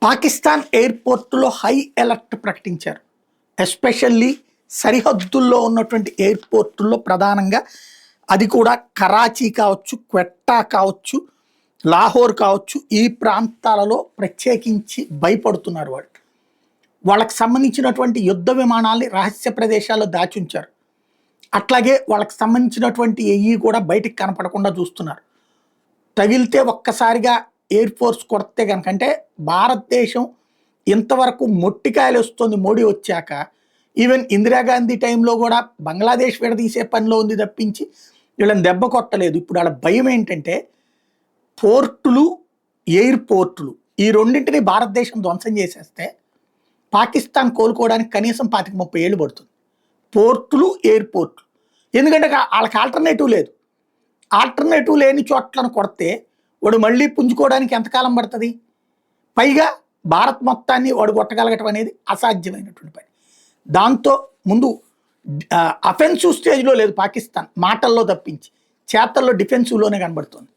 Pakistan ఎయిర్పోర్టులో high alert ప్రకటించారు. Especially సరిహద్దుల్లో ఉన్నటువంటి ఎయిర్పోర్టుల్లో ప్రధానంగా అది కూడా కరాచీ కావచ్చు, క్వెట్టా కావచ్చు, లాహోర్ కావచ్చు, ఈ ప్రాంతాలలో ప్రత్యేకించి భయపడుతున్నారు వాళ్ళు. వాళ్ళకి సంబంధించినటువంటి యుద్ధ విమానాల్ని రహస్య ప్రదేశాల్లో దాచి ఉంచారు. అట్లాగే వాళ్ళకి సంబంధించినటువంటి ఏవి కూడా బయటికి కనపడకుండా చూస్తున్నారు. తగిలితే ఒక్కసారిగా ఎయిర్ ఫోర్స్ కొడితే కనుక, అంటే భారతదేశం ఇంతవరకు మొట్టికాయలు వస్తుంది మోడీ వచ్చాక. ఈవెన్ ఇందిరాగాంధీ టైంలో కూడా బంగ్లాదేశ్ విడదీసే పనిలో ఉంది తప్పించి వీళ్ళని దెబ్బ కొట్టలేదు. ఇప్పుడు వాళ్ళ భయం ఏంటంటే పోర్టులు, ఎయిర్పోర్టులు ఈ రెండింటిని భారతదేశం ధ్వంసం చేసేస్తే పాకిస్తాన్ కోలుకోవడానికి కనీసం 25-30 ఏళ్ళు పడుతుంది. పోర్టులు, ఎయిర్పోర్టులు. ఎందుకంటే వాళ్ళకి ఆల్టర్నేటివ్ లేదు. ఆల్టర్నేటివ్ లేని చోట్లను కొడితే వాడు మళ్ళీ పుంజుకోవడానికి ఎంతకాలం పడుతుంది? పైగా భారత్ మొత్తాన్ని వాడు కొట్టగలగటం అనేది అసాధ్యమైనటువంటి పని. దాంతో ముందు అఫెన్సివ్ స్టేజ్లో లేదు పాకిస్తాన్, మాటల్లో తప్పించి చేతల్లో డిఫెన్సివ్లోనే కనబడుతుంది.